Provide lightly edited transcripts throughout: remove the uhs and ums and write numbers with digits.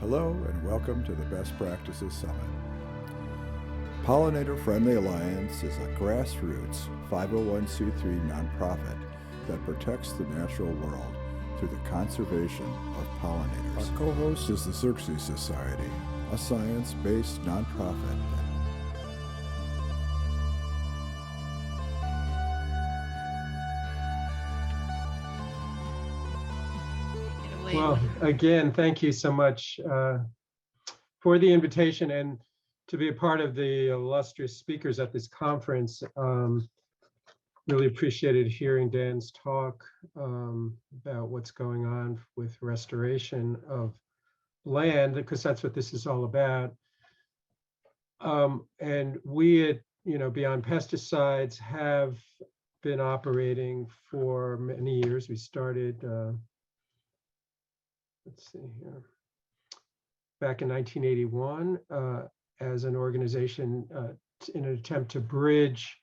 Hello and welcome to the Best Practices Summit. Pollinator Friendly Alliance is a grassroots 501c3 nonprofit that protects the natural world through the conservation of pollinators. Our co-host is the Xerces Society, a science-based nonprofit. Well, again, thank you so much for the invitation and to be a part of the illustrious speakers at this conference. Really appreciated hearing Dan's talk about what's going on with restoration of land, because that's what this is all about. And we at Beyond Pesticides have been operating for many years. We started let's see here, back in 1981 as an organization in an attempt to bridge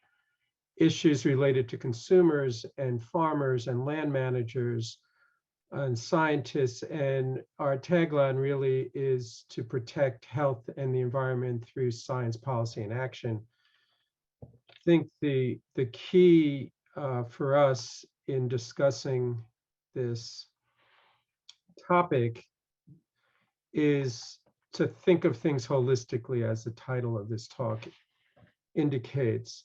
issues related to consumers and farmers and land managers and scientists. And our tagline really is to protect health and the environment through science, policy, and action. I think the key for us in discussing this topic is to think of things holistically, as the title of this talk indicates.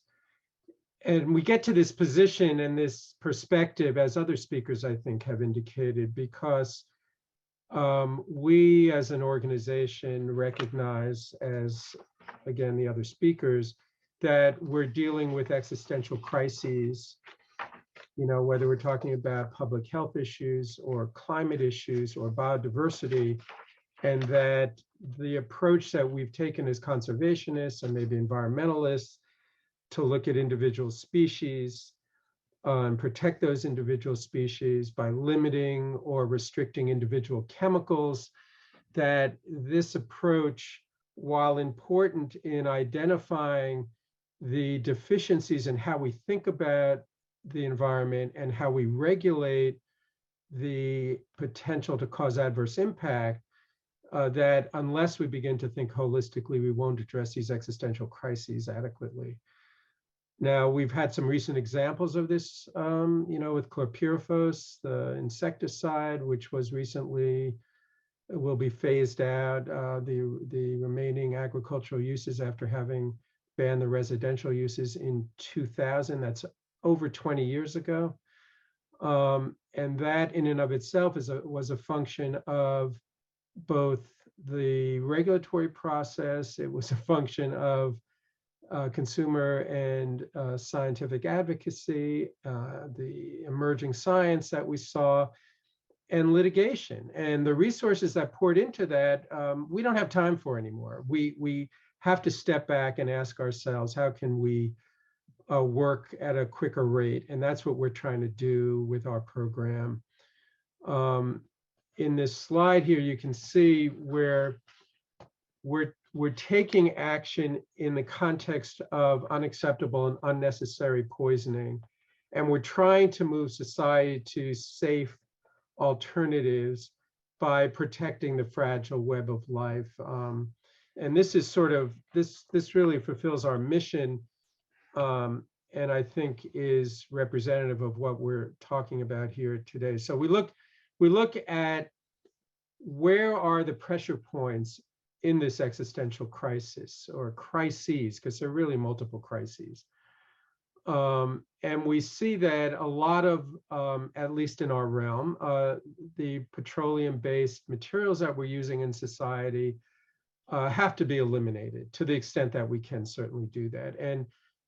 And we get to this position and this perspective, as other speakers I think have indicated, because we as an organization recognize, as again the other speakers, that we're dealing with existential crises, whether we're talking about public health issues or climate issues or biodiversity, and that the approach that we've taken as conservationists and maybe environmentalists to look at individual species and protect those individual species by limiting or restricting individual chemicals, that this approach, while important in identifying the deficiencies in how we think about the environment and how we regulate the potential to cause adverse impact, that unless we begin to think holistically, we won't address these existential crises adequately. Now, we've had some recent examples of this, with chlorpyrifos, the insecticide, which was recently, will be phased out, the remaining agricultural uses after having banned the residential uses in 2000. That's over 20 years ago. And that in and of itself was a function of both the regulatory process, it was a function of consumer and scientific advocacy, the emerging science that we saw, and litigation. And the resources that poured into that, we don't have time for anymore. We have to step back and ask ourselves, how can we work at a quicker rate? And that's what we're trying to do with our program. In this slide here, you can see where we're taking action in the context of unacceptable and unnecessary poisoning. And we're trying to move society to safe alternatives by protecting the fragile web of life. And this is sort of, this really fulfills our mission, and I think is representative of what we're talking about here today. So we look at where are the pressure points in this existential crisis, or crises, because there are really multiple crises. And we see that a lot of, at least in our realm, the petroleum-based materials that we're using in society have to be eliminated to the extent that we can certainly do that. And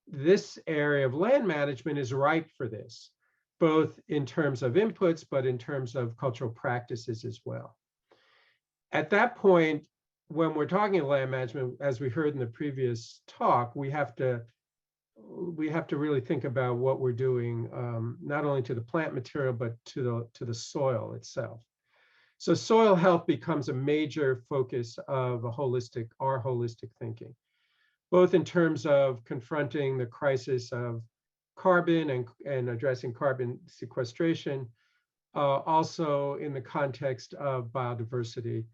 this area of land management is ripe for this, both in terms of inputs, but in terms of cultural practices as well. At that point, when we're talking land management, as we heard in the previous talk, we have to really think about what we're doing, not only to the plant material, but to the soil itself. So soil health becomes a major focus of our holistic thinking, both in terms of confronting the crisis of carbon and addressing carbon sequestration, also in the context of biodiversity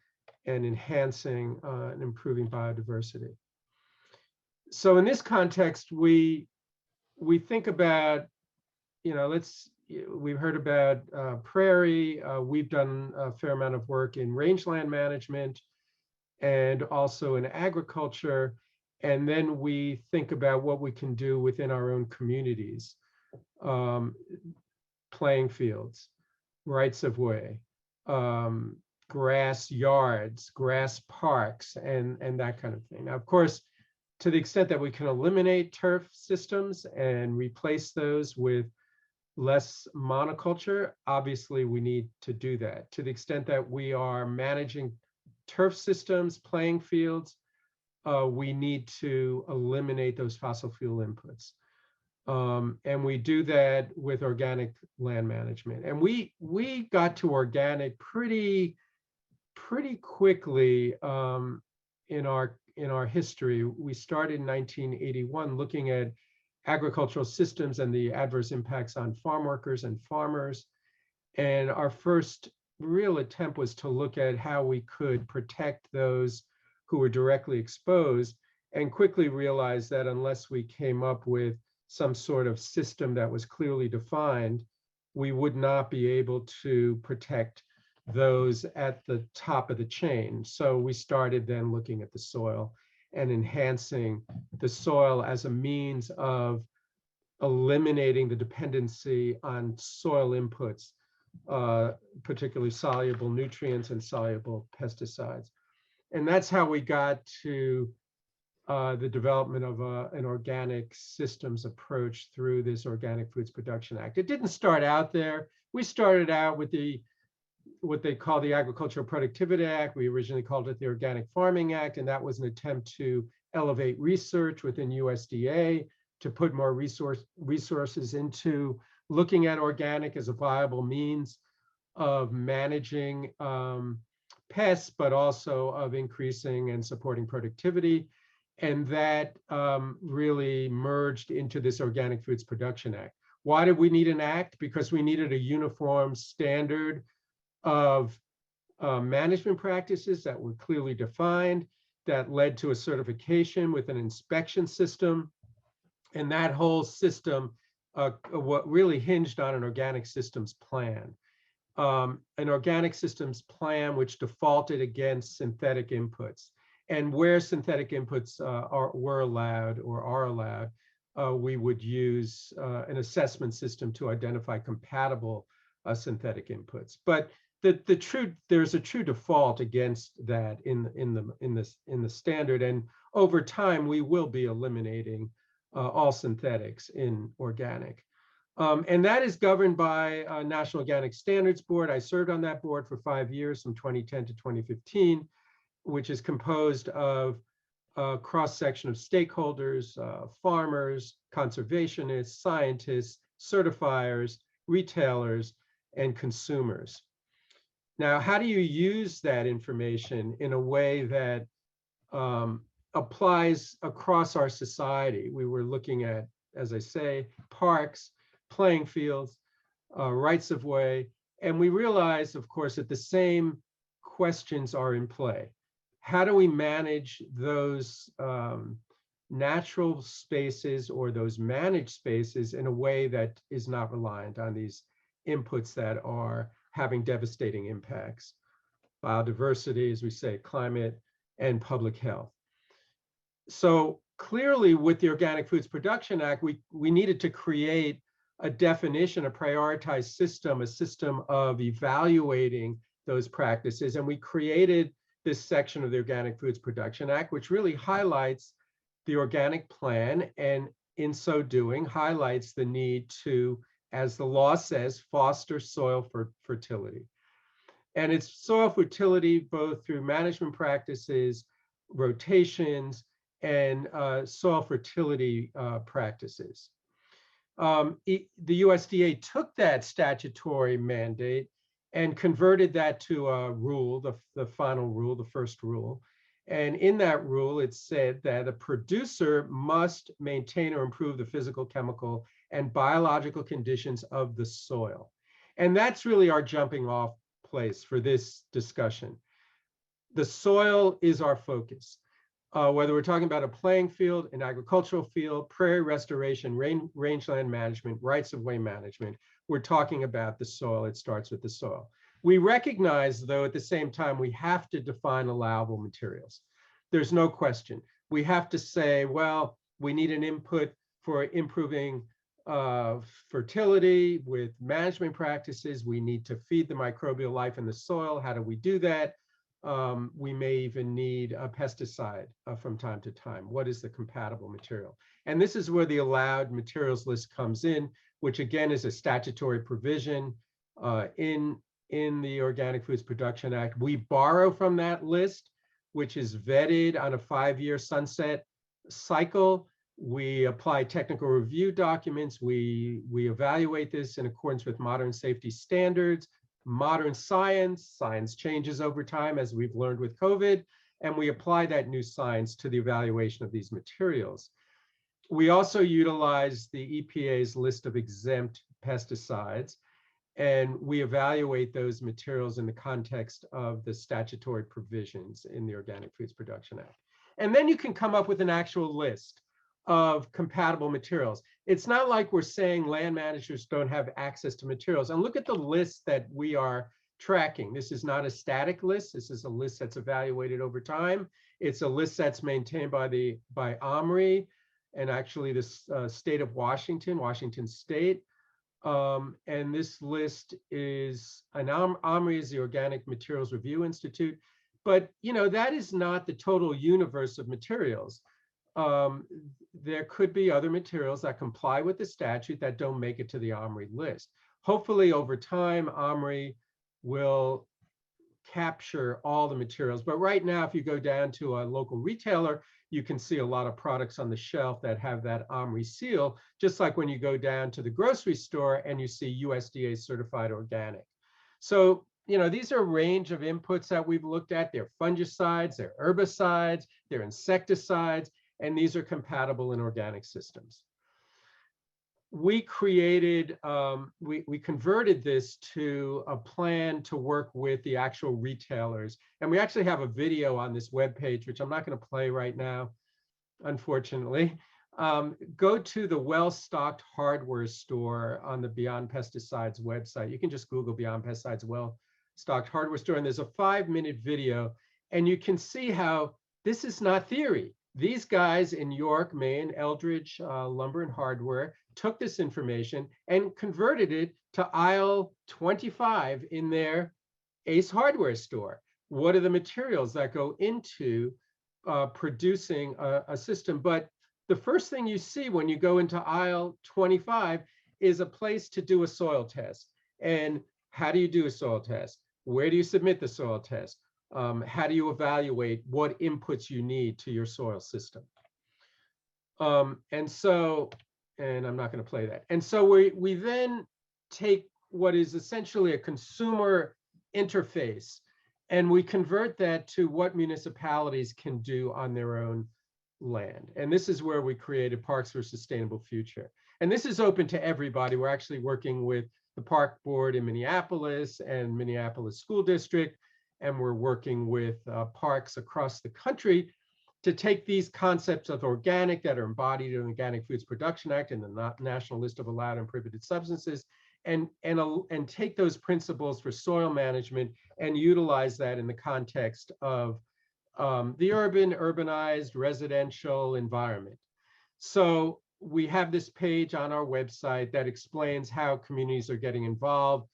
and enhancing and improving biodiversity. So in this context, we think about, we've heard about prairie. We've done a fair amount of work in rangeland management and also in agriculture. And then we think about what we can do within our own communities, playing fields, rights of way, grass yards, grass parks, and that kind of thing. Now, of course, to the extent that we can eliminate turf systems and replace those with less monoculture, obviously we need to do that. To the extent that we are managing turf systems, playing fields, we need to eliminate those fossil fuel inputs. And we do that with organic land management. And we got to organic pretty quickly in our history. We started in 1981 looking at agricultural systems and the adverse impacts on farm workers and farmers. And our first real attempt was to look at how we could protect those who were directly exposed, and quickly realized that unless we came up with some sort of system that was clearly defined, we would not be able to protect those at the top of the chain. So we started then looking at the soil and enhancing the soil as a means of eliminating the dependency on soil inputs, particularly soluble nutrients and soluble pesticides. And that's how we got to the development of an organic systems approach through this Organic Foods Production Act. It didn't start out there. We started out with what they call the Agricultural Productivity Act. We originally called it the Organic Farming Act, and that was an attempt to elevate research within USDA, to put more resources into looking at organic as a viable means of managing pests, but also of increasing and supporting productivity. And that really merged into this Organic Foods Production Act. Why did we need an act? Because we needed a uniform standard of management practices that were clearly defined, that led to a certification with an inspection system. And that whole system, what really hinged on an organic systems plan. An organic systems plan which defaulted against synthetic inputs. And where synthetic inputs were allowed or are allowed, we would use an assessment system to identify compatible synthetic inputs. But there's a true default against that in the standard, and over time we will be eliminating all synthetics in organic. And that is governed by a National Organic Standards Board. I served on that board for 5 years, from 2010 to 2015, which is composed of a cross-section of stakeholders, farmers, conservationists, scientists, certifiers, retailers, and consumers. Now, how do you use that information in a way that applies across our society? We were looking at, as I say, parks, playing fields, rights of way, and we realized, of course, that the same questions are in play. How do we manage those natural spaces or those managed spaces in a way that is not reliant on these inputs that are having devastating impacts? Biodiversity, as we say, climate, and public health. So clearly with the Organic Foods Production Act, we needed to create a definition, a prioritized system, a system of evaluating those practices. And we created this section of the Organic Foods Production Act, which really highlights the organic plan, and in so doing, highlights the need to, as the law says, foster soil fertility. And it's soil fertility both through management practices, rotations, and soil fertility practices. The USDA took that statutory mandate and converted that to a rule, the final rule, the first rule. And in that rule, it said that a producer must maintain or improve the physical, chemical, and biological conditions of the soil. And that's really our jumping off place for this discussion. The soil is our focus. Whether we're talking about a playing field, an agricultural field, prairie restoration, rangeland management, rights-of-way management, we're talking about the soil. It starts with the soil. We recognize, though, at the same time, we have to define allowable materials. There's no question. We have to say, well, we need an input for improving fertility with management practices. We need to feed the microbial life in the soil. How do we do that? We may even need a pesticide from time to time. What is the compatible material? And this is where the allowed materials list comes in, which again is a statutory provision in the Organic Foods Production Act. We borrow from that list, which is vetted on a 5-year sunset cycle. We apply technical review documents. We evaluate this in accordance with modern safety standards, modern science. Science changes over time, as we've learned with COVID, and we apply that new science to the evaluation of these materials. We also utilize the EPA's list of exempt pesticides, and we evaluate those materials in the context of the statutory provisions in the Organic Foods Production Act. And then you can come up with an actual list of compatible materials. It's not like we're saying land managers don't have access to materials. And look at the list that we are tracking. This is not a static list. This is a list that's evaluated over time. It's a list that's maintained by OMRI and actually the state of Washington State. And this list is, and OMRI is the Organic Materials Review Institute, but that is not the total universe of materials. There could be other materials that comply with the statute that don't make it to the OMRI list. Hopefully over time, OMRI will capture all the materials. But right now, if you go down to a local retailer, you can see a lot of products on the shelf that have that OMRI seal, just like when you go down to the grocery store and you see USDA certified organic. So, these are a range of inputs that we've looked at. They're fungicides, they're herbicides, they're insecticides, and these are compatible in organic systems. We created, we converted this to a plan to work with the actual retailers. And we actually have a video on this webpage, which I'm not going to play right now, unfortunately. Go to the well-stocked hardware store on the Beyond Pesticides website. You can just Google Beyond Pesticides well-stocked hardware store, and there's a 5-minute video, and you can see how this is not theory. These guys in York, Maine, Eldridge Lumber and Hardware took this information and converted it to aisle 25 in their Ace Hardware store. What are the materials that go into producing a system? But the first thing you see when you go into aisle 25 is a place to do a soil test. And how do you do a soil test? Where do you submit the soil test? How do you evaluate what inputs you need to your soil system? And I'm not going to play that. And so we then take what is essentially a consumer interface, and we convert that to what municipalities can do on their own land. And this is where we created Parks for a Sustainable Future. And this is open to everybody. We're actually working with the Park Board in Minneapolis and Minneapolis School District, and we're working with parks across the country to take these concepts of organic that are embodied in the Organic Foods Production Act and the National List of Allowed and Prohibited Substances, and take those principles for soil management and utilize that in the context of the urbanized residential environment. So we have this page on our website that explains how communities are getting involved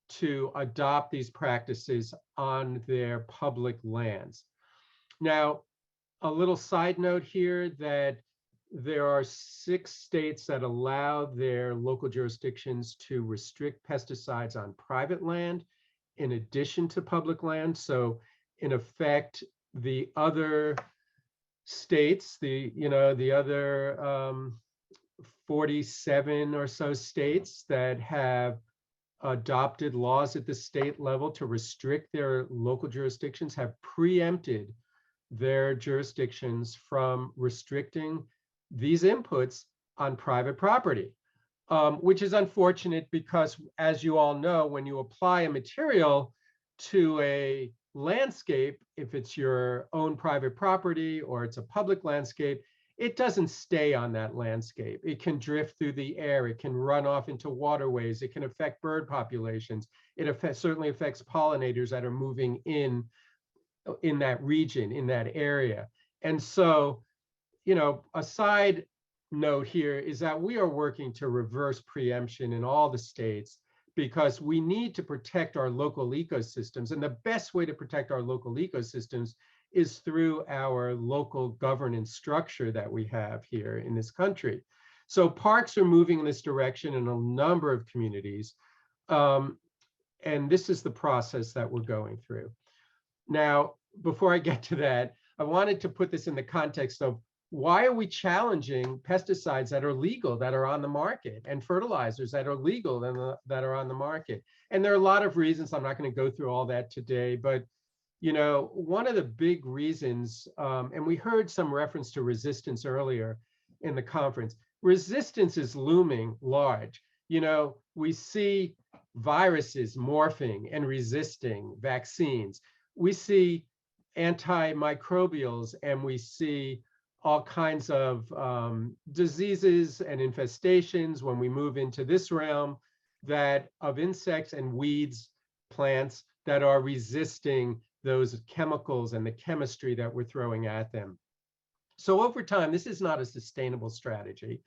to adopt these practices on their public lands. Now, a little side note here that there are 6 states that allow their local jurisdictions to restrict pesticides on private land in addition to public land. So in effect, the other states, the other 47 or so states that have adopted laws at the state level to restrict their local jurisdictions have preempted their jurisdictions from restricting these inputs on private property, which is unfortunate because, as you all know, when you apply a material to a landscape, if it's your own private property or it's a public landscape, it doesn't stay on that landscape. It can drift through the air. It can run off into waterways. It can affect bird populations. It certainly affects pollinators that are moving in that region, in that area. And so, a side note here is that we are working to reverse preemption in all the states because we need to protect our local ecosystems. And the best way to protect our local ecosystems is through our local governance structure that we have here in this country. So parks are moving in this direction in a number of communities. And this is the process that we're going through. Now, before I get to that, I wanted to put this in the context of why are we challenging pesticides that are legal, that are on the market, and fertilizers that are legal and that are on the market? And there are a lot of reasons. I'm not going to go through all that today, but one of the big reasons, and we heard some reference to resistance earlier in the conference, resistance is looming large. We see viruses morphing and resisting vaccines. We see antimicrobials, and we see all kinds of diseases and infestations when we move into this realm of insects and weeds, plants that are resisting those chemicals and the chemistry that we're throwing at them. So over time, this is not a sustainable strategy.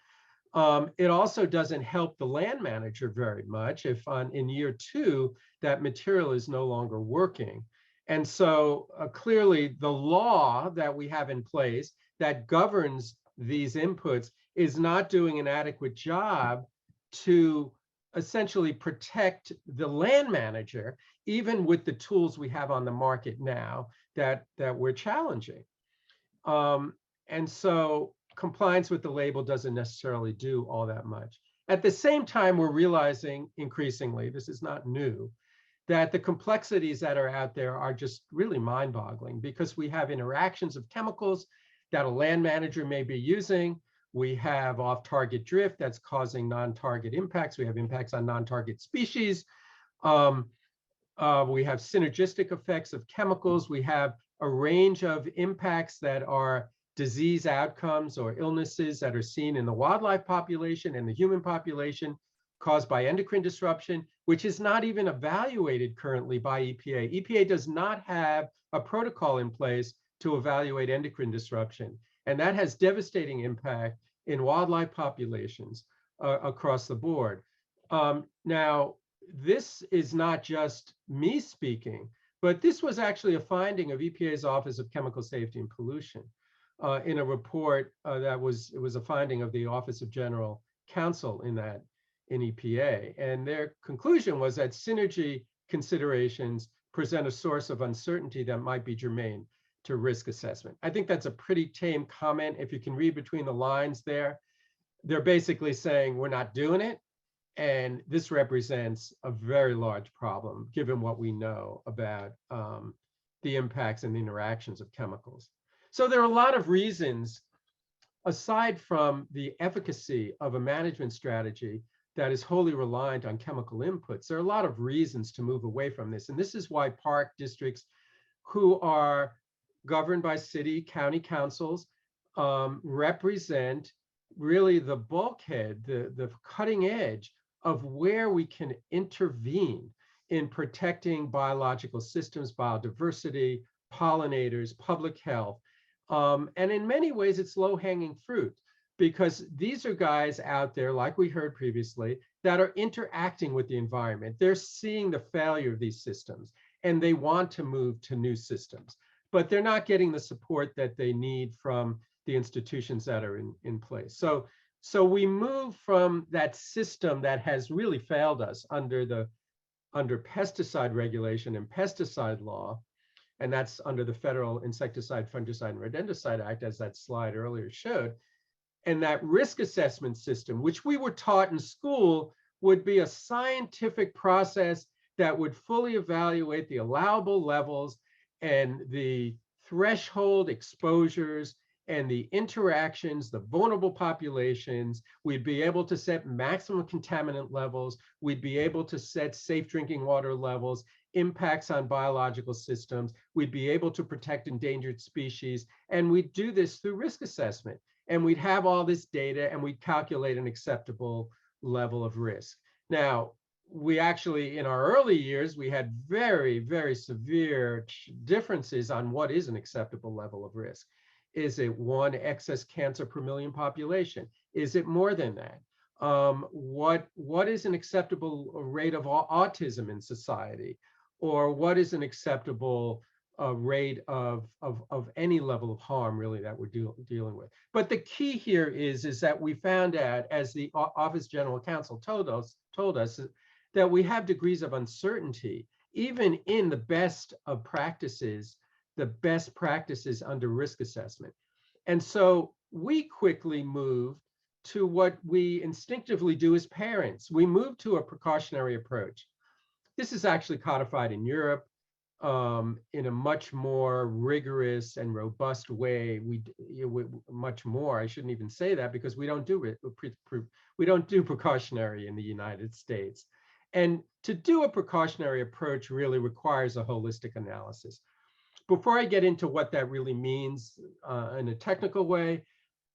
It also doesn't help the land manager very much if in year 2, that material is no longer working. And so clearly the law that we have in place that governs these inputs is not doing an adequate job to essentially protect the land manager, even with the tools we have on the market now that we're challenging. And so compliance with the label doesn't necessarily do all that much. At the same time, we're realizing increasingly, this is not new, that the complexities that are out there are just really mind-boggling because we have interactions of chemicals that a land manager may be using. We have off-target drift that's causing non-target impacts. We have impacts on non-target species. We have synergistic effects of chemicals. We have a range of impacts that are disease outcomes or illnesses that are seen in the wildlife population and the human population caused by endocrine disruption, which is not even evaluated currently by EPA. EPA does not have a protocol in place to evaluate endocrine disruption. And that has devastating impact in wildlife populations across the board. Now, this is not just me speaking, but this was actually a finding of EPA's Office of Chemical Safety and Pollution in a report it was a finding of the Office of General Counsel in EPA. And their conclusion was that synergy considerations present a source of uncertainty that might be germane to risk assessment. I think that's a pretty tame comment. If you can read between the lines there, they're basically saying we're not doing it. And this represents a very large problem, given what we know about the impacts and the interactions of chemicals. So there are a lot of reasons, aside from the efficacy of a management strategy that is wholly reliant on chemical inputs, there are a lot of reasons to move away from this. And this is why park districts who are governed by city, county councils represent really the bulkhead, the cutting edge of where we can intervene in protecting biological systems, biodiversity, pollinators, public health. And in many ways, it's low-hanging fruit because these are guys out there, like we heard previously, that are interacting with the environment. They're seeing the failure of these systems, and they want to move to new systems, but they're not getting the support that they need from the institutions that are in place. So we move from that system that has really failed us under pesticide regulation and pesticide law, and that's under the Federal Insecticide, Fungicide, and Rodenticide Act, as that slide earlier showed. And that risk assessment system, which we were taught in school, would be a scientific process that would fully evaluate the allowable levels and the threshold exposures and the interactions, the vulnerable populations. We'd be able to set maximum contaminant levels. We'd be able to set safe drinking water levels. impacts on biological systems. We'd be able to protect endangered species. And we'd do this through risk assessment. And we'd have all this data and we'd calculate an acceptable level of risk. Now, we actually, in our early years, we had very, very severe differences on what is an acceptable level of risk. Is it 1 excess cancer per million population? Is it more than that? What is an acceptable rate of autism in society? Or what is an acceptable rate of any level of harm, really, that we're dealing with? But the key here is that we found out, as the Office General Counsel told us that we have degrees of uncertainty, even in the best of practices, the best practices under risk assessment. And so we quickly moved to what we instinctively do as parents. We moved to a precautionary approach. This is actually codified in Europe in a much more rigorous and robust way. Much more, I shouldn't even say that, because we don't do precautionary in the United States. And to do a precautionary approach really requires a holistic analysis. Before I get into what that really means in a technical way,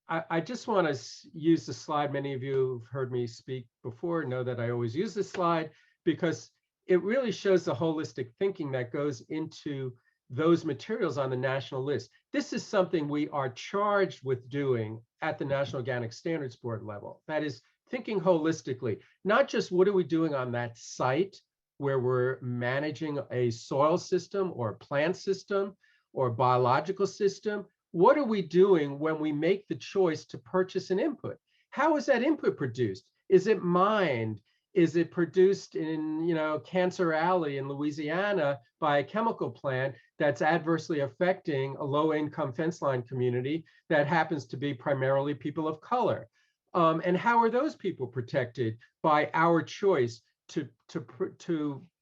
I just want to use the slide. Many of you who've heard me speak before know that I always use this slide, because it really shows the holistic thinking that goes into those materials on the national list. This is something we are charged with doing at the National Organic Standards Board level. That is, thinking holistically, not just what are we doing on that site where we're managing a soil system or a plant system or a biological system. What are we doing when we make the choice to purchase an input? How is that input produced? Is it mined? Is it produced in, Cancer Alley in Louisiana by a chemical plant that's adversely affecting a low-income fence line community that happens to be primarily people of color? And how are those people protected by our choice to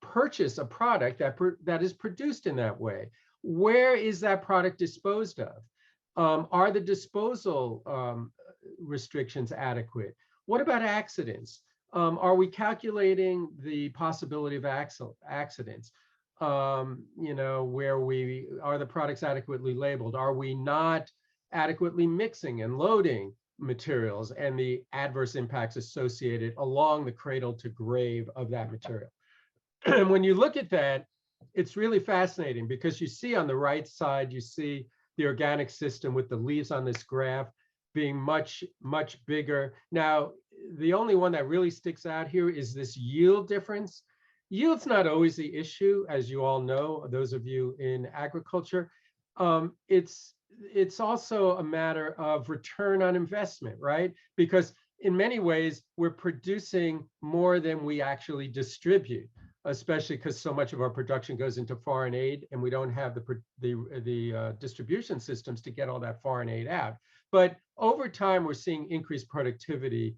purchase a product that is produced in that way? Where is that product disposed of? Are the disposal restrictions adequate? What about accidents? Are we calculating the possibility of accidents? Where are the products adequately labeled? Are we not adequately mixing and loading materials and the adverse impacts associated along the cradle to grave of that material? And when you look at that, it's really fascinating, because you see on the right side, you see the organic system with the leaves on this graph being much, much bigger. Now, the only one that really sticks out here is this yield difference. Yield's not always the issue, as you all know, those of you in agriculture. It's also a matter of return on investment, right? Because in many ways, we're producing more than we actually distribute, especially because so much of our production goes into foreign aid, and we don't have the distribution systems to get all that foreign aid out. But over time, we're seeing increased productivity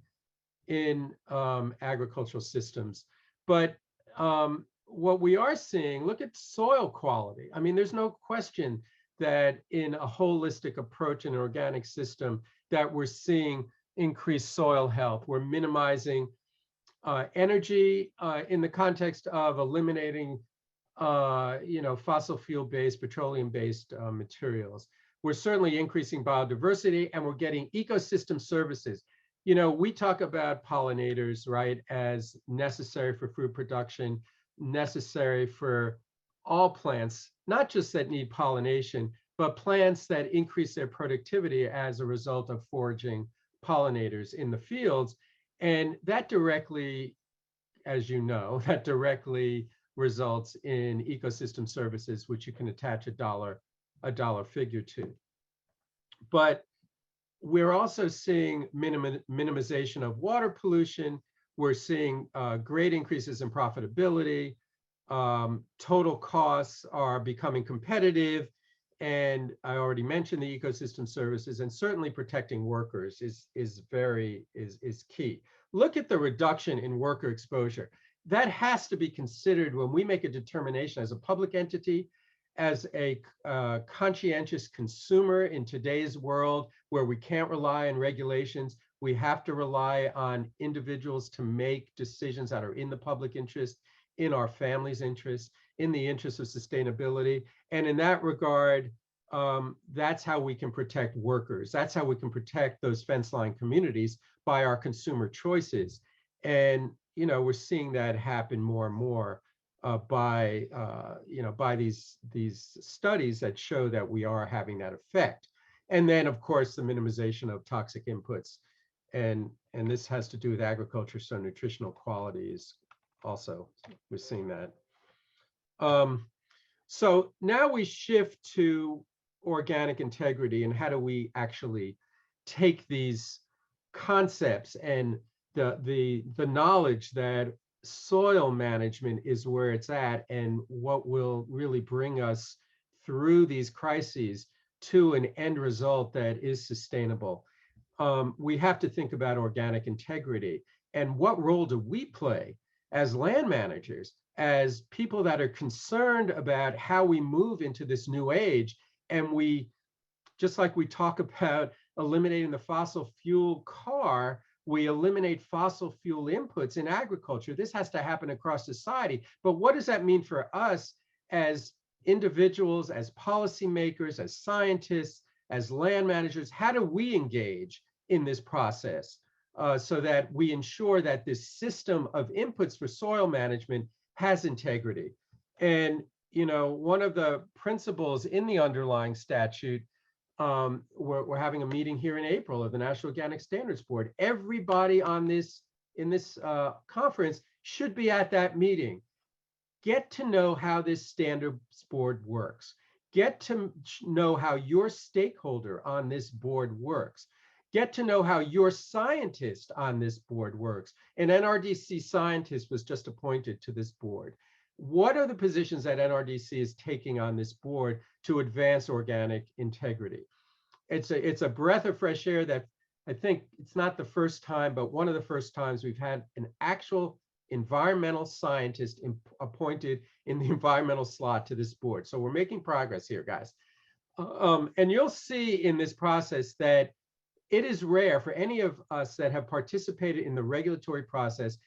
in agricultural systems. But what we are seeing, look at soil quality. I mean, there's no question that in a holistic approach in an organic system that we're seeing increased soil health. We're minimizing energy in the context of eliminating fossil fuel-based, petroleum-based materials. We're certainly increasing biodiversity, and we're getting ecosystem services. We talk about pollinators, right, as necessary for food production, necessary for all plants, not just that need pollination, but plants that increase their productivity as a result of foraging pollinators in the fields. And that directly, as you know, that directly results in ecosystem services, which you can attach a dollar figure to. But we're also seeing minimization of water pollution. We're seeing great increases in profitability. Total costs are becoming competitive. And I already mentioned the ecosystem services, and certainly protecting workers is key. Look at the reduction in worker exposure. That has to be considered when we make a determination as a public entity, as a conscientious consumer in today's world where we can't rely on regulations. We have to rely on individuals to make decisions that are in the public interest, in our family's interest. in the interest of sustainability. And in that regard, that's how we can protect workers. That's how we can protect those fence line communities, by our consumer choices. And, you know, we're seeing that happen more and more by these studies that show that we are having that effect. And then, of course, the minimization of toxic inputs. And this has to do with agriculture, so nutritional qualities also, we're seeing that. So now we shift to organic integrity, and how do we actually take these concepts and the knowledge that soil management is where it's at, and what will really bring us through these crises to an end result that is sustainable. We have to think about organic integrity, and what role do we play as land managers, as people that are concerned about how we move into this new age. And we, just like we talk about eliminating the fossil fuel car, we eliminate fossil fuel inputs in agriculture. This has to happen across society. But what does that mean for us as individuals, as policymakers, as scientists, as land managers? How do we engage in this process so that we ensure that this system of inputs for soil management has integrity? And, you know, one of the principles in the underlying statute, we're having a meeting here in April of the National Organic Standards Board. Everybody on this, in this conference, should be at that meeting. Get to know how this standards board works. Get to know how your stakeholder on this board works. Get to know how your scientist on this board works. An NRDC scientist was just appointed to this board. What are the positions that NRDC is taking on this board to advance organic integrity? It's a breath of fresh air that I think it's not the first time, but one of the first times we've had an actual environmental scientist appointed in the environmental slot to this board. So we're making progress here, guys. And you'll see in this process that it is rare for any of us that have participated in the regulatory process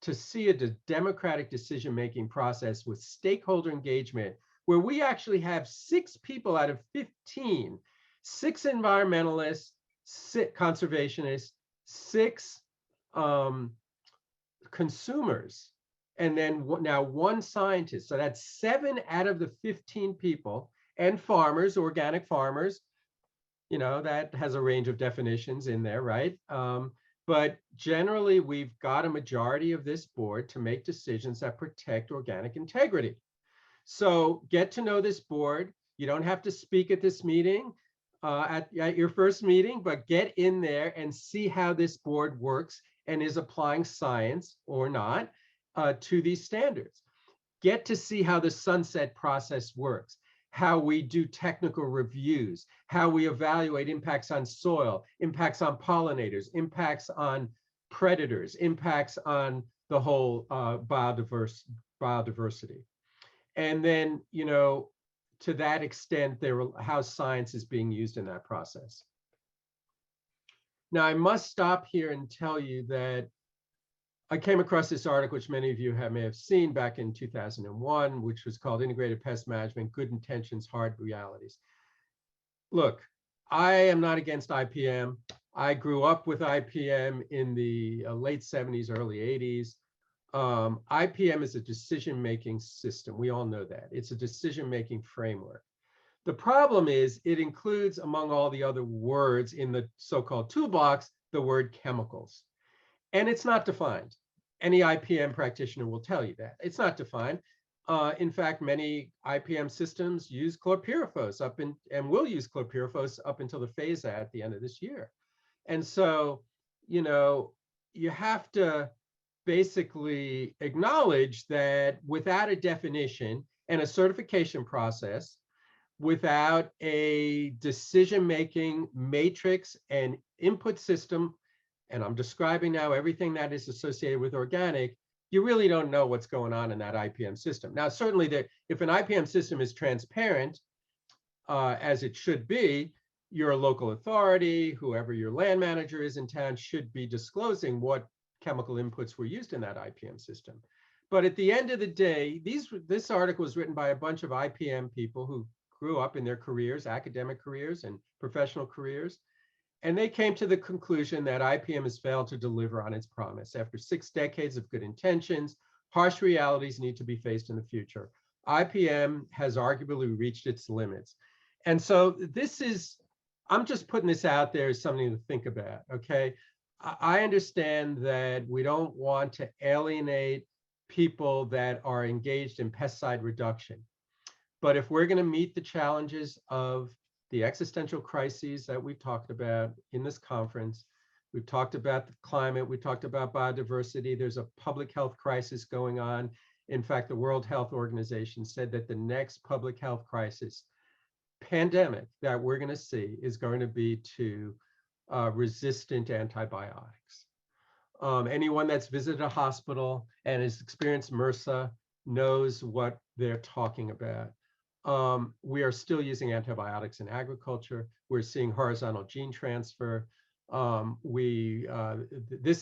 to see a democratic decision-making process with stakeholder engagement, where we actually have 6 people out of 15, 6 environmentalists, 6 conservationists, 6 consumers, and then now 1 scientist. So that's 7 out of the 15 people, and farmers, organic farmers. You know, that has a range of definitions in there, right? But generally, we've got a majority of this board to make decisions that protect organic integrity. So get to know this board. You don't have to speak at this meeting, at your first meeting, but get in there and see how this board works and is applying science or not to these standards. Get to see how the sunset process works, how we do technical reviews, how we evaluate impacts on soil, impacts on pollinators, impacts on predators, impacts on the whole biodiversity. And then, you know, to that extent, how science is being used in that process. Now, I must stop here and tell you that I came across this article, which many of you may have seen, back in 2001, which was called Integrated Pest Management, Good Intentions, Hard Realities. Look, I am not against IPM. I grew up with IPM in the late 70s, early 80s. IPM is a decision-making system. We all know that. It's a decision-making framework. The problem is it includes, among all the other words in the so-called toolbox, the word chemicals. And it's not defined. Any IPM practitioner will tell you that. It's not defined. In fact, many IPM systems use chlorpyrifos and will use chlorpyrifos up until the phase at the end of this year. And so, you know, you have to basically acknowledge that without a definition and a certification process, without a decision-making matrix and input system, and I'm describing now everything that is associated with organic, you really don't know what's going on in that IPM system. Now, certainly, if an IPM system is transparent, as it should be, your local authority, whoever your land manager is in town, should be disclosing what chemical inputs were used in that IPM system. But at the end of the day, this article was written by a bunch of IPM people who grew up in their careers, academic careers and professional careers. And they came to the conclusion that IPM has failed to deliver on its promise. After 6 decades of good intentions, harsh realities need to be faced in the future. IPM has arguably reached its limits. And so I'm just putting this out there as something to think about, okay? I understand that we don't want to alienate people that are engaged in pesticide reduction. But if we're going to meet the challenges of the existential crises that we've talked about in this conference, we've talked about the climate, we talked about biodiversity, there's a public health crisis going on. In fact, the World Health Organization said that the next public health crisis, pandemic, that we're going to see is going to be to resistant antibiotics. Anyone that's visited a hospital and has experienced MRSA knows what they're talking about. We are still using antibiotics in agriculture. We're seeing horizontal gene transfer. This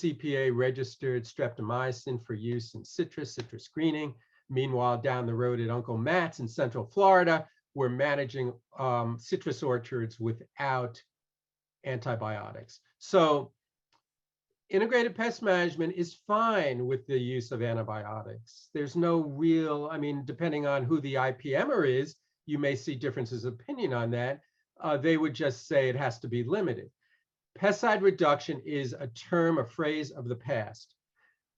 EPA registered streptomycin for use in citrus screening. Meanwhile, down the road at Uncle Matt's in Central Florida, we're managing citrus orchards without antibiotics. So integrated pest management is fine with the use of antibiotics. There's no real, I mean, depending on who the IPMer is, you may see differences of opinion on that. They would just say it has to be limited. Pesticide reduction is a term, a phrase of the past.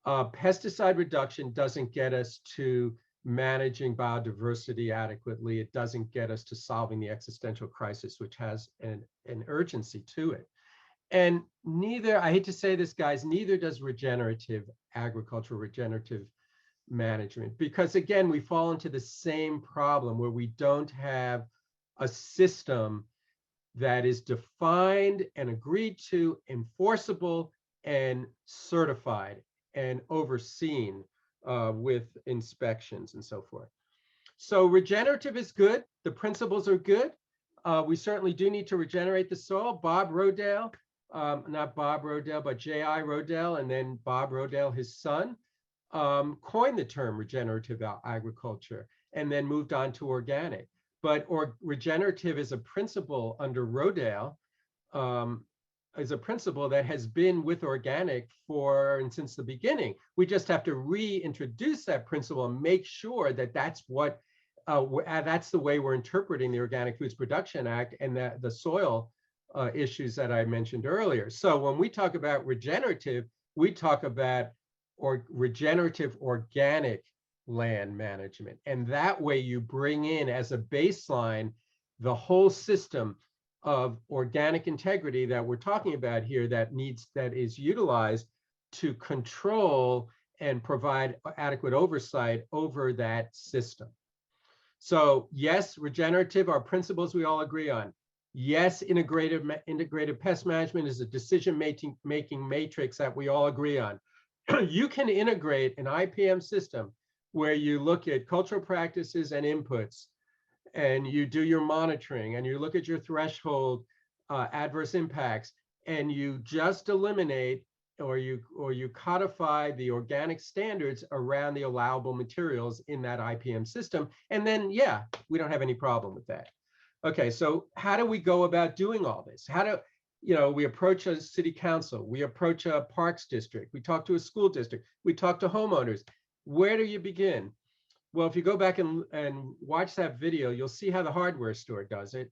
Pesticide reduction doesn't get us to managing biodiversity adequately. It doesn't get us to solving the existential crisis, which has an urgency to it. And neither, I hate to say this, guys, neither does regenerative agriculture, regenerative management, because again, we fall into the same problem where we don't have a system that is defined and agreed to, enforceable and certified and overseen with inspections and so forth. So regenerative is good. The principles are good. We certainly do need to regenerate the soil. Bob Rodale, not Bob Rodale, but J.I. Rodale, and then Bob Rodale, his son, coined the term regenerative agriculture and then moved on to organic. But regenerative is a principle under Rodale, is a principle that has been with organic since the beginning. We just have to reintroduce that principle and make sure that that's the way we're interpreting the Organic Foods Production Act and the soil issues that I mentioned earlier. So when we talk about regenerative, we talk about regenerative organic land management. And that way you bring in as a baseline the whole system of organic integrity that we're talking about here that is utilized to control and provide adequate oversight over that system. So yes, regenerative are principles we all agree on. Yes, integrated pest management is a decision-making matrix that we all agree on. You can integrate an IPM system where you look at cultural practices and inputs, and you do your monitoring, and you look at your threshold adverse impacts, and you just eliminate or you codify the organic standards around the allowable materials in that IPM system. And then, yeah, we don't have any problem with that. Okay, so how do we go about doing all this? We approach a city council, we approach a parks district, we talk to a school district, we talk to homeowners. Where do you begin? Well, if you go back and watch that video, you'll see how the hardware store does it.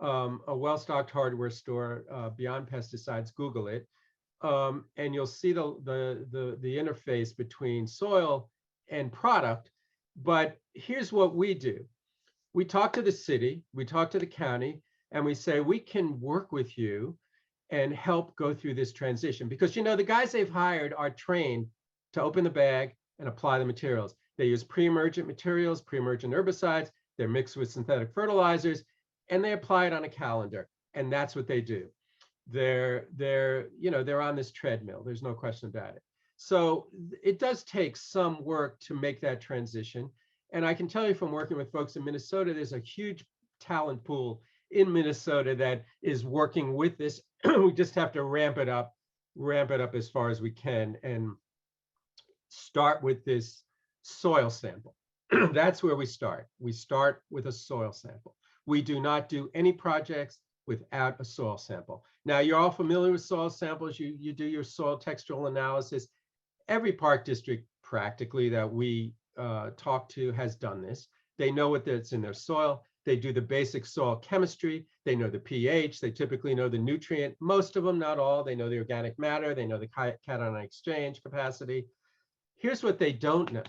A well-stocked hardware store, Beyond Pesticides, Google it. And you'll see the interface between soil and product. But here's what we do. We talk to the city, we talk to the county, and we say, we can work with you and help go through this transition. Because, the guys they've hired are trained to open the bag and apply the materials. They use pre-emergent materials, pre-emergent herbicides, they're mixed with synthetic fertilizers, and they apply it on a calendar. And that's what they do. They're on this treadmill. There's no question about it. So it does take some work to make that transition. And I can tell you from working with folks in Minnesota, there's a huge talent pool in Minnesota that is working with this. We just have to ramp it up as far as we can and start with this soil sample. That's where we start. We start with a soil sample. We do not do any projects without a soil sample. Now, you're all familiar with soil samples. You do your soil textural analysis. Every park district practically that we talk to has done this. They know what's in their soil. They do the basic soil chemistry. They know the pH. They typically know the nutrient. Most of them, not all. They know the organic matter. They know the cation exchange capacity. Here's what they don't know.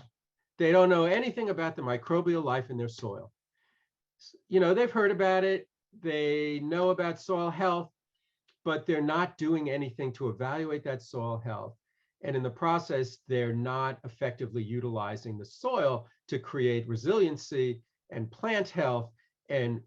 They don't know anything about the microbial life in their soil. You know, they've heard about it. They know about soil health, but they're not doing anything to evaluate that soil health. And in the process, they're not effectively utilizing the soil to create resiliency and plant health and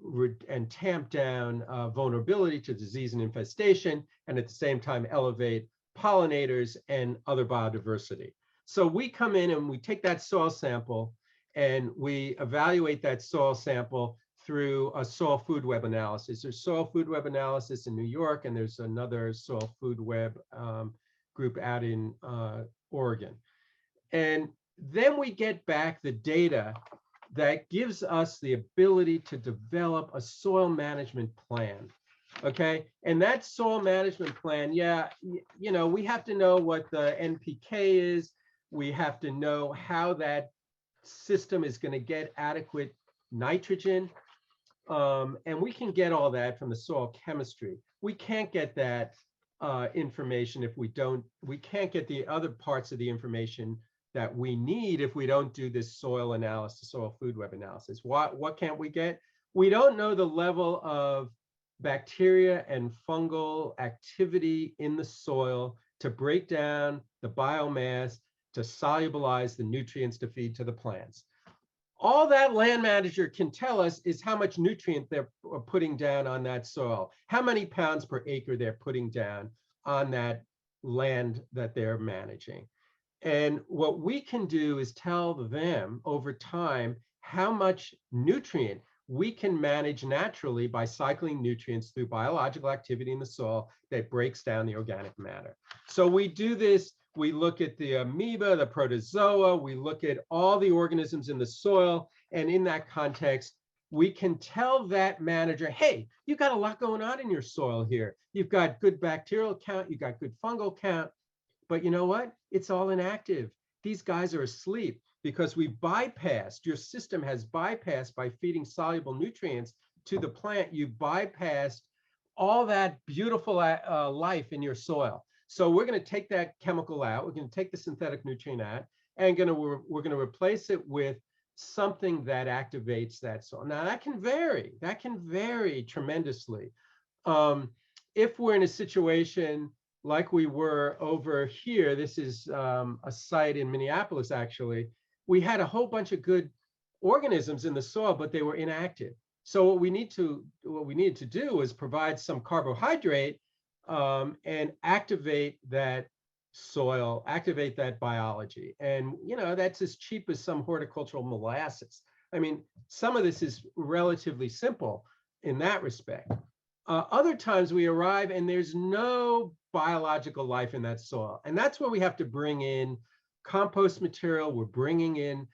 tamp down vulnerability to disease and infestation, and at the same time elevate pollinators and other biodiversity. So we come in and we take that soil sample and we evaluate that soil sample through a soil food web analysis. There's soil food web analysis in New York, and there's another soil food web group out in Oregon. And then we get back the data that gives us the ability to develop a soil management plan. Okay, and that soil management plan, yeah, you know, we have to know what the NPK is. We have to know how that system is going to get adequate nitrogen. And we can get all that from the soil chemistry. We can't get that information if we can't get the other parts of the information that we need if we don't do this soil analysis, soil food web analysis. What can't we get? We don't know the level of bacteria and fungal activity in the soil to break down the biomass, to solubilize the nutrients to feed to the plants. All that land manager can tell us is how much nutrient they're putting down on that soil, how many pounds per acre they're putting down on that land that they're managing. And what we can do is tell them over time how much nutrient we can manage naturally by cycling nutrients through biological activity in the soil that breaks down the organic matter. So we do this. We look at the amoeba, the protozoa, we look at all the organisms in the soil. And in that context, we can tell that manager, hey, you've got a lot going on in your soil here. You've got good bacterial count, you've got good fungal count, but you know what? It's all inactive. These guys are asleep because we bypassed, your system has bypassed by feeding soluble nutrients to the plant, you bypassed all that beautiful life in your soil. So we're going to take that chemical out. We're going to take the synthetic nutrient out, and we're going to replace it with something that activates that soil. Now that can vary. That can vary tremendously. If we're in a situation like we were over here, this is a site in Minneapolis. Actually, we had a whole bunch of good organisms in the soil, but they were inactive. So what we needed to do is provide some carbohydrate and activate that soil, activate that biology. And, you know, that's as cheap as some horticultural molasses. I mean, some of this is relatively simple in that respect. Other times we arrive and there's no biological life in that soil. And that's where we have to bring in compost material. We're bringing in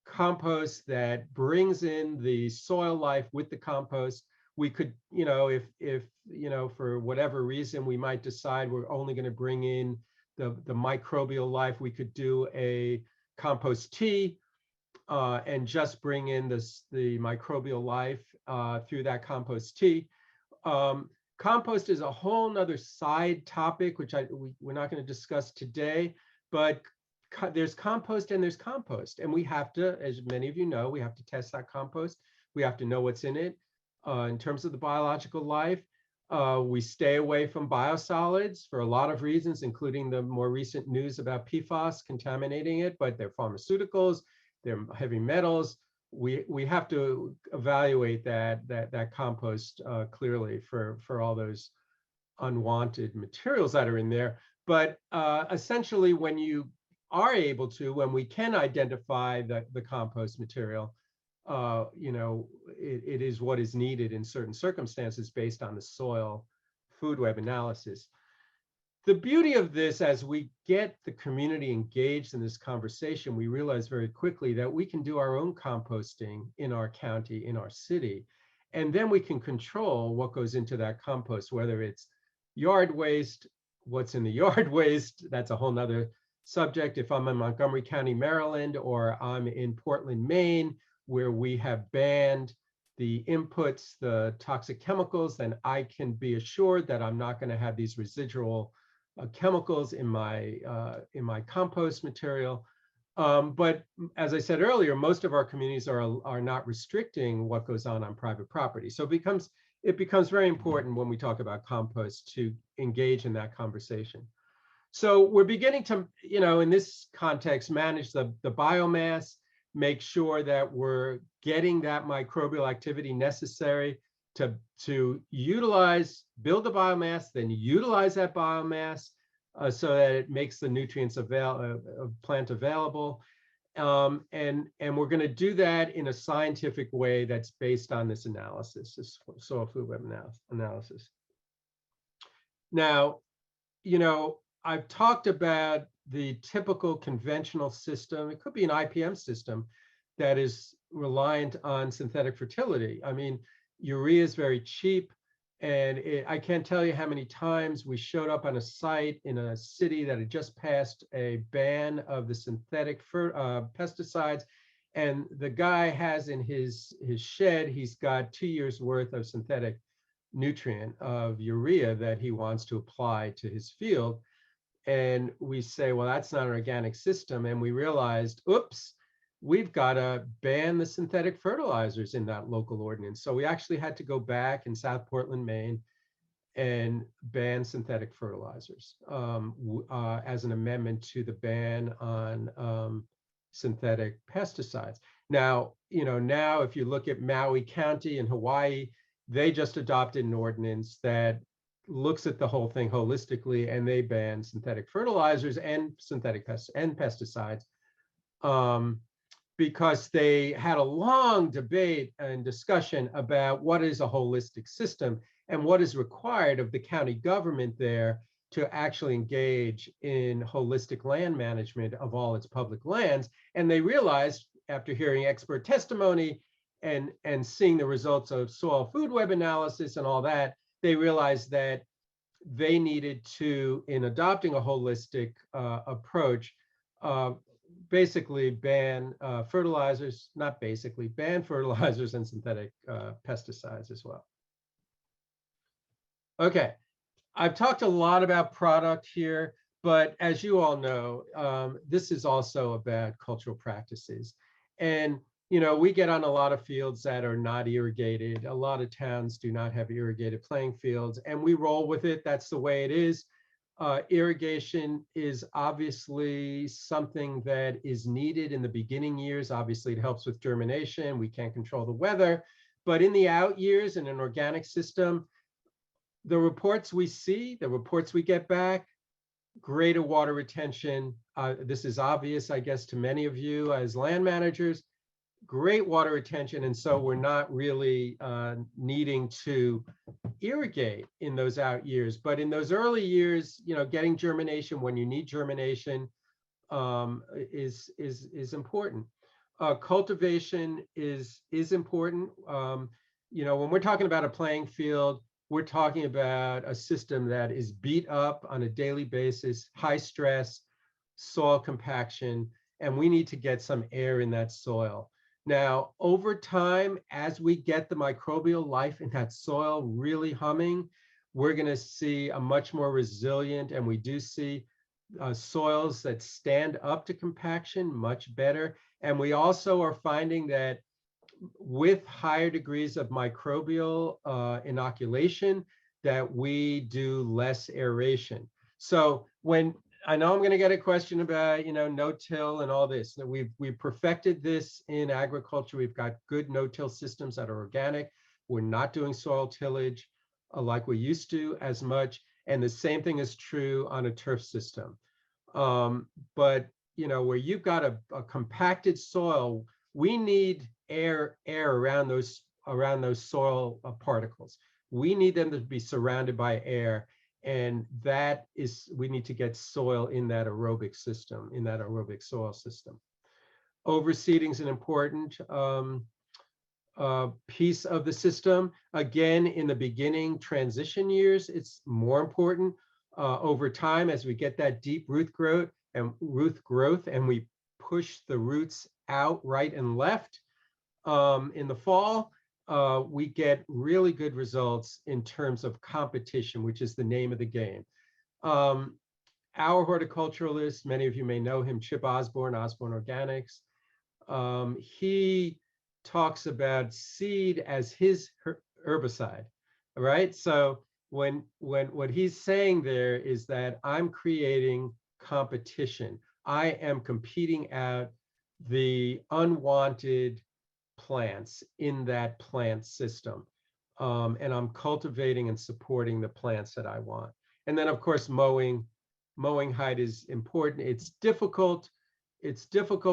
compost that brings in the soil life with the compost. We could, you know, if you know, for whatever reason, we might decide we're only going to bring in the microbial life, we could do a compost tea and just bring in the microbial life through that compost tea. Compost is a whole nother side topic, which we're not going to discuss today, but there's compost and there's compost. And we have to, as many of you know, we have to test that compost. We have to know what's in it. In terms of the biological life, we stay away from biosolids for a lot of reasons, including the more recent news about PFAS contaminating it, but they're pharmaceuticals, they're heavy metals. We have to evaluate that compost clearly for all those unwanted materials that are in there. But essentially, when you are able to, when we can identify the compost material, you know, it is what is needed in certain circumstances based on the soil food web analysis. the beauty of this, as we get the community engaged in this conversation, we realize very quickly that we can do our own composting in our county, in our city, and then we can control what goes into that compost, whether it's yard waste, what's in the yard waste. That's a whole nother subject. If I'm in Montgomery County, Maryland, or I'm in Portland, Maine, where we have banned the inputs, the toxic chemicals, then I can be assured that I'm not going to have these residual chemicals in my compost material. But as I said earlier, most of our communities are not restricting what goes on private property. So it becomes very important when we talk about compost to engage in that conversation. So we're beginning to, in this context, manage the biomass, make sure that we're getting that microbial activity necessary to build the biomass, then utilize that biomass so that it makes the nutrients of plant available. And we're going to do that in a scientific way that's based on this analysis, this soil food web analysis. Now, I've talked about the typical conventional system. It could be an IPM system that is reliant on synthetic fertility. I mean, urea is very cheap, and I can't tell you how many times we showed up on a site in a city that had just passed a ban of the synthetic pesticides, and the guy has in his shed, he's got 2 years worth of synthetic nutrient of urea that he wants to apply to his field. And we say, well, that's not an organic system. And we realized, oops, we've got to ban the synthetic fertilizers in that local ordinance. So we actually had to go back in South Portland, Maine, and ban synthetic fertilizers as an amendment to the ban on synthetic pesticides. Now, now if you look at Maui County in Hawaii, they just adopted an ordinance that looks at the whole thing holistically, and they ban synthetic fertilizers and synthetic pesticides because they had a long debate and discussion about what is a holistic system and what is required of the county government there to actually engage in holistic land management of all its public lands. And they realized, after hearing expert testimony and seeing the results of soil food web analysis and all that, they realized that they needed to, in adopting a holistic approach, basically ban fertilizers, not basically, ban fertilizers and synthetic pesticides as well. Okay, I've talked a lot about product here, but as you all know, this is also about cultural practices. And we get on a lot of fields that are not irrigated. A lot of towns do not have irrigated playing fields, and we roll with it. That's the way it is. Irrigation is obviously something that is needed in the beginning years. Obviously, it helps with germination. We can't control the weather. But in the out years, in an organic system, the reports we see, the reports we get back, greater water retention. This is obvious, I guess, to many of you as land managers. Great water retention, and so we're not really needing to irrigate in those out years. But in those early years, getting germination when you need germination is important. Cultivation is important. When we're talking about a playing field, we're talking about a system that is beat up on a daily basis, high stress, soil compaction, and we need to get some air in that soil. Now, over time, as we get the microbial life in that soil really humming, we're going to see a much more resilient, and we do see soils that stand up to compaction much better. And we also are finding that with higher degrees of microbial inoculation, that we do less aeration. So I know I'm going to get a question about, no-till and all this. We've perfected this in agriculture. We've got good no-till systems that are organic. We're not doing soil tillage like we used to as much. And the same thing is true on a turf system. But, where you've got a compacted soil, we need air around those soil particles. We need them to be surrounded by air. And that is, we need to get soil in that aerobic system, in that aerobic soil system. Overseeding is an important piece of the system. Again, in the beginning transition years, it's more important. Over time, as we get that deep root growth and we push the roots out right and left in the fall, we get really good results in terms of competition, which is the name of the game. Our horticulturalist, many of you may know him, Chip Osborne, Osborne Organics, he talks about seed as his herbicide, right? So when what he's saying there is that I'm creating competition. I am competing out the unwanted plants in that plant system. And I'm cultivating and supporting the plants that I want. And then of course, mowing height is important. It's difficult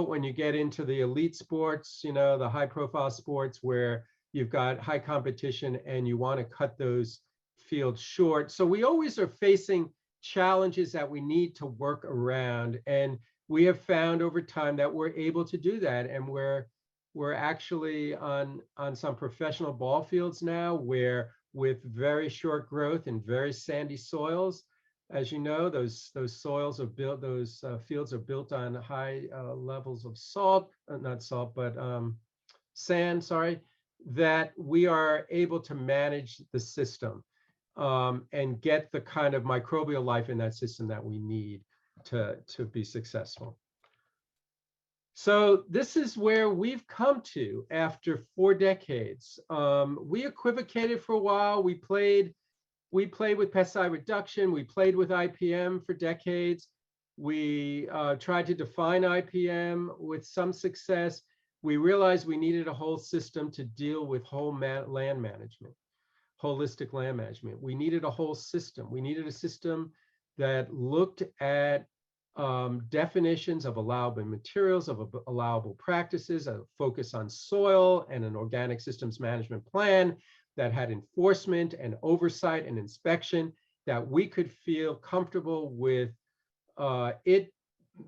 when you get into the elite sports, you know, the high profile sports where you've got high competition and you want to cut those fields short. So we always are facing challenges that we need to work around. And we have found over time that we're able to do that. And we're actually on some professional ball fields now where with very short growth and very sandy soils, as you know, those soils are built, those fields are built on high levels of salt, not salt, but sand, sorry, that we are able to manage the system and get the kind of microbial life in that system that we need to be successful. So this is where we've come to after 4 decades. We equivocated for a while. We played with pesticide reduction. We played with IPM for decades. We tried to define IPM with some success. We realized we needed a whole system to deal with whole land management, holistic land management. We needed a whole system. We needed a system that looked at definitions of allowable materials, of allowable practices, a focus on soil and an organic systems management plan that had enforcement and oversight and inspection, that we could feel comfortable with it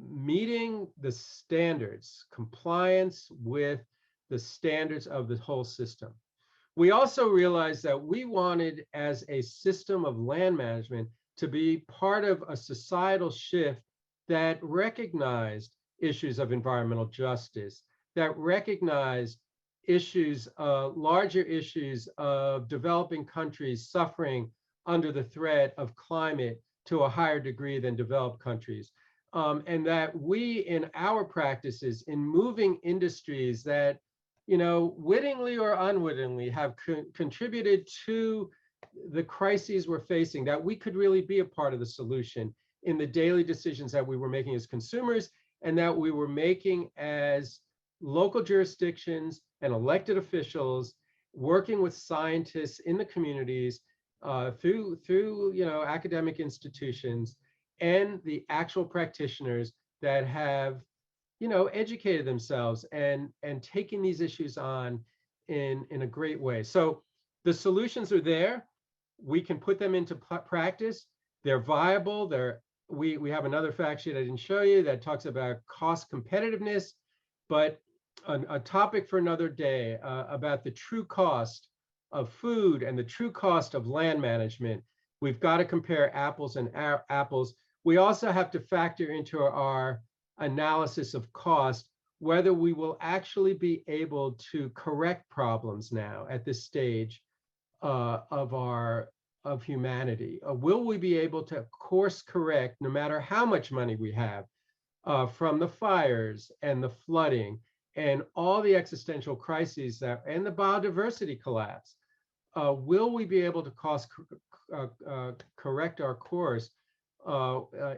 meeting the standards, compliance with the standards of the whole system. We also realized that we wanted, as a system of land management, to be part of a societal shift that recognized issues of environmental justice, that recognized issues, larger issues of developing countries suffering under the threat of climate to a higher degree than developed countries. And that we, in our practices, in moving industries that, you know, wittingly or unwittingly have contributed to the crises we're facing, that we could really be a part of the solution in the daily decisions that we were making as consumers and that we were making as local jurisdictions and elected officials, working with scientists in the communities through you know, academic institutions and the actual practitioners that have, you know, educated themselves and taking these issues on in a great way. So the solutions are there. We can put them into practice. They're viable. We have another fact sheet I didn't show you that talks about cost competitiveness, but a topic for another day about the true cost of food and the true cost of land management. We've got to compare apples and apples. We also have to factor into our analysis of cost whether we will actually be able to correct problems now at this stage of humanity. Will we be able to course correct, no matter how much money we have, from the fires and the flooding and all the existential crises and the biodiversity collapse? Will we be able to correct our course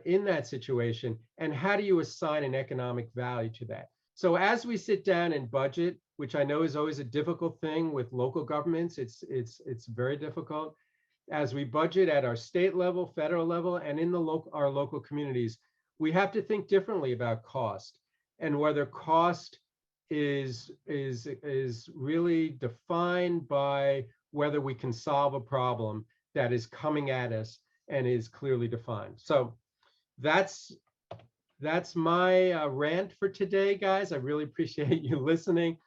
in that situation? And how do you assign an economic value to that? So as we sit down and budget, which I know is always a difficult thing with local governments, it's very difficult. As we budget at our state level, federal level, and in our local communities, we have to think differently about cost and whether cost is really defined by whether we can solve a problem that is coming at us and is clearly defined. So that's my rant for today, guys. I really appreciate you listening.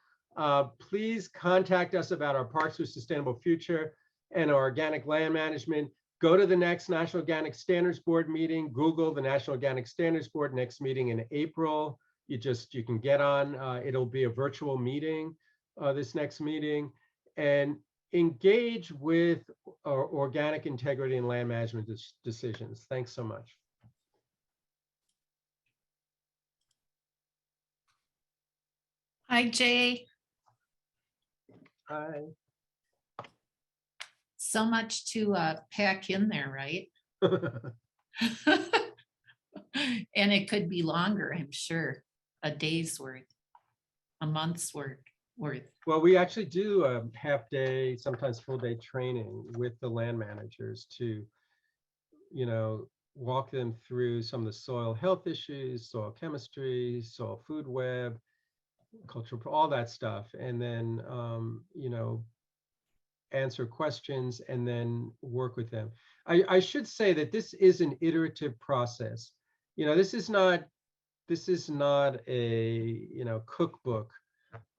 Please contact us about our Parks for Sustainable Future and our organic land management. Go to the next National Organic Standards Board meeting. Google the National Organic Standards Board next meeting in April. You can get on. It'll be a virtual meeting, this next meeting, and engage with our organic integrity and land management decisions. Thanks so much. Hi, Jay. Hi. So much to pack in there, right? And it could be longer, I'm sure. A day's worth, a month's worth. Well, we actually do a half-day, sometimes full-day training with the land managers to, walk them through some of the soil health issues, soil chemistry, soil food web, cultural, all that stuff, and then answer questions and then work with them. I should say that this is an iterative process. This is not a cookbook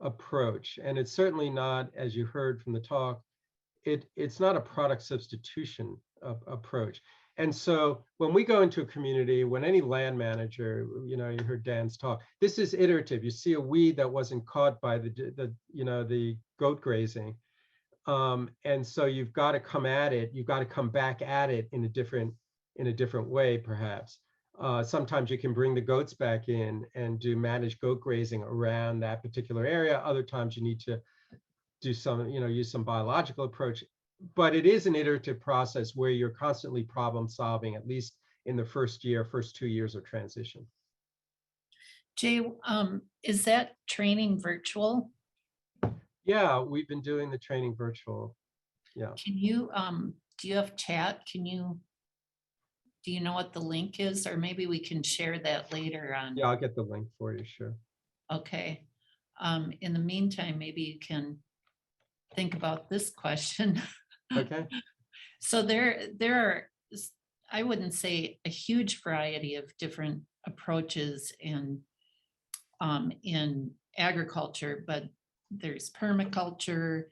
approach, and it's certainly not, as you heard from the talk, it's not a product substitution approach. And so when we go into a community, when any land manager, you heard Dan's talk, this is iterative. You see a weed that wasn't caught by the goat grazing. And so you've got to come at it. You've got to come back at it in a different way, perhaps. Sometimes you can bring the goats back in and do managed goat grazing around that particular area. Other times you need to do some, use some biological approach. But it is an iterative process where you're constantly problem solving, at least in the first 2 years of transition. Jay, is that training virtual? Yeah, we've been doing the training virtual. Yeah. Can you, do you have chat? Do you know what the link is? Or maybe we can share that later on. Yeah, I'll get the link for you, sure. Okay. In the meantime, maybe you can think about this question. Okay. So there are, I wouldn't say a huge variety of different approaches in agriculture, but there's permaculture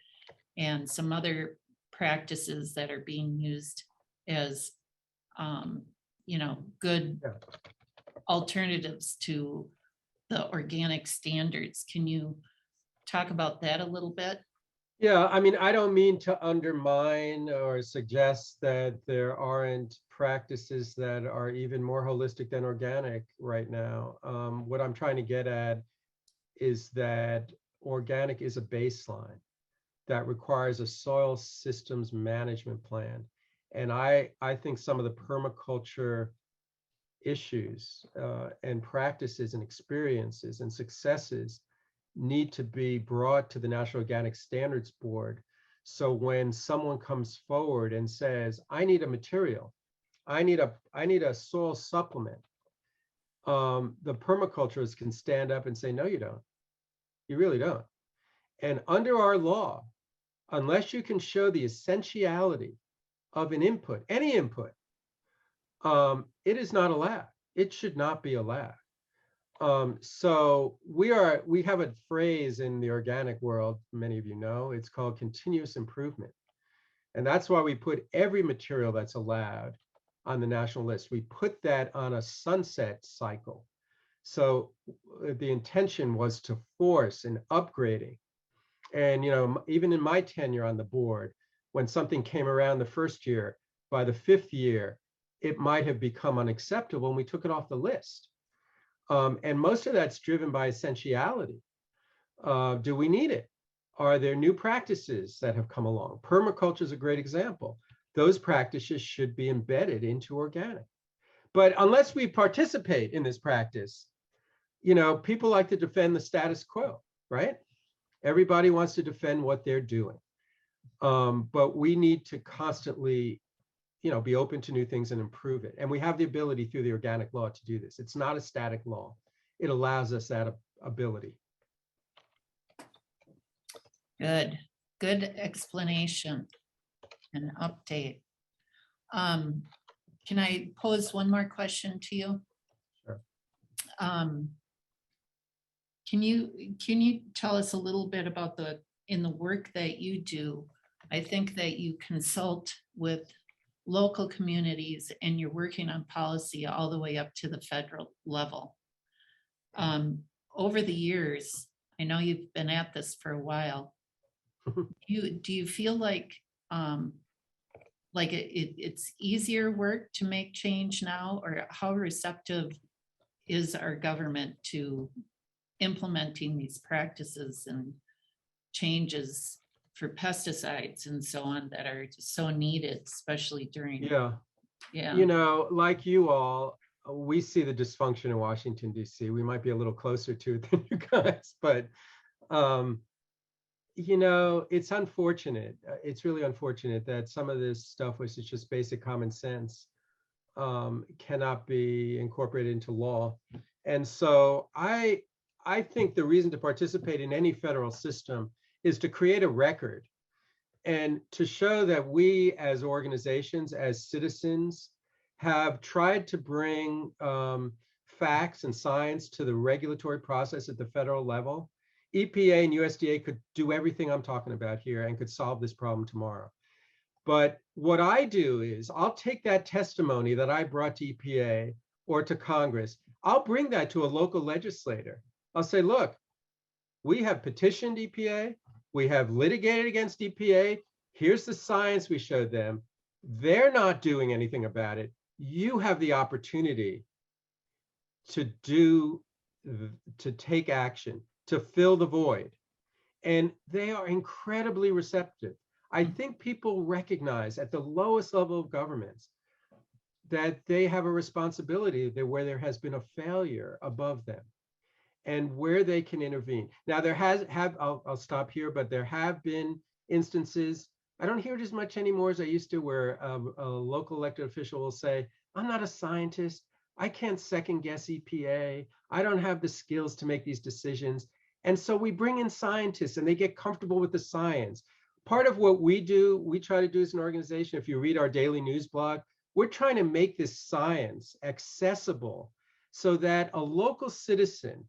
and some other practices that are being used as good alternatives to the organic standards. Can you talk about that a little bit? Yeah, I mean, I don't mean to undermine or suggest that there aren't practices that are even more holistic than organic right now. What I'm trying to get at is that organic is a baseline that requires a soil systems management plan. And I think some of the permaculture issues and practices and experiences and successes need to be brought to the National Organic Standards Board. So when someone comes forward and says, I need a material, I need a soil supplement, the permaculturists can stand up and say, no, you don't. You really don't. And under our law, unless you can show the essentiality of an input, any input, it is not allowed. It should not be allowed. So we have a phrase in the organic world, many of you know, it's called continuous improvement. And that's why we put every material that's allowed on the national list. We put that on a sunset cycle. So the intention was to force an upgrading. And, even in my tenure on the board, when something came around the first year, by the 5th year, it might have become unacceptable and we took it off the list. And most of that's driven by essentiality. Do we need it? Are there new practices that have come along? Permaculture is a great example. Those practices should be embedded into organic. But unless we participate in this practice, people like to defend the status quo, right? Everybody wants to defend what they're doing. But we need to constantly be open to new things and improve it. And we have the ability through the organic law to do this. It's not a static law. It allows us that ability. Good explanation and update. Can I pose one more question to you? Sure. Can you tell us a little bit about in the work that you do? I think that you consult with local communities and you're working on policy all the way up to the federal level. Over the years, I know you've been at this for a while. Do you feel like it's easier work to make change now, or how receptive is our government to implementing these practices and changes for pesticides and so on that are so needed, especially during? Yeah. Yeah. You know, like you all, we see the dysfunction in Washington, D.C. We might be a little closer to it than you guys, but, you know, it's unfortunate. It's really unfortunate that some of this stuff, which is just basic common sense, cannot be incorporated into law. And so I think the reason to participate in any federal system is to create a record and to show that we as organizations, as citizens, have tried to bring facts and science to the regulatory process at the federal level. EPA and USDA could do everything I'm talking about here and could solve this problem tomorrow. But what I do is I'll take that testimony that I brought to EPA or to Congress, I'll bring that to a local legislator. I'll say, look, we have petitioned EPA, we have litigated against EPA, here's the science we showed them, they're not doing anything about it. You have the opportunity to take action, to fill the void. And they are incredibly receptive. I think people recognize at the lowest level of governments that they have a responsibility that where there has been a failure above them and where they can intervene. Now I'll stop here, but there have been instances, I don't hear it as much anymore as I used to, where a local elected official will say, I'm not a scientist, I can't second guess EPA, I don't have the skills to make these decisions. And so we bring in scientists and they get comfortable with the science. Part of what we do, we try to do as an organization, if you read our daily news blog, we're trying to make this science accessible so that a local citizen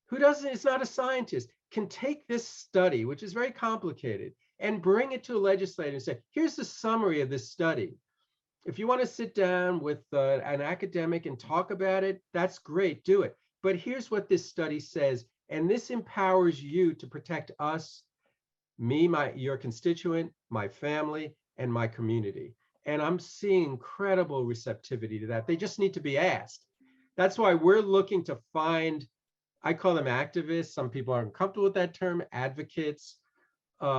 who is not a scientist can take this study, which is very complicated, and bring it to a legislator and say, here's the summary of this study. If you want to sit down with an academic and talk about it, that's great, do it. But here's what this study says, and this empowers you to protect us, me, your constituent, my family, and my community. And I'm seeing incredible receptivity to that. They just need to be asked. That's why we're looking to find, I call them activists. Some people aren't comfortable with that term, advocates,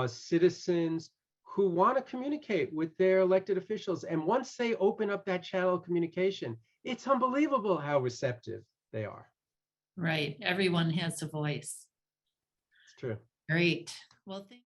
citizens who want to communicate with their elected officials. And once they open up that channel of communication, it's unbelievable how receptive they are. Right. Everyone has a voice. It's true. Great. Well, thank you.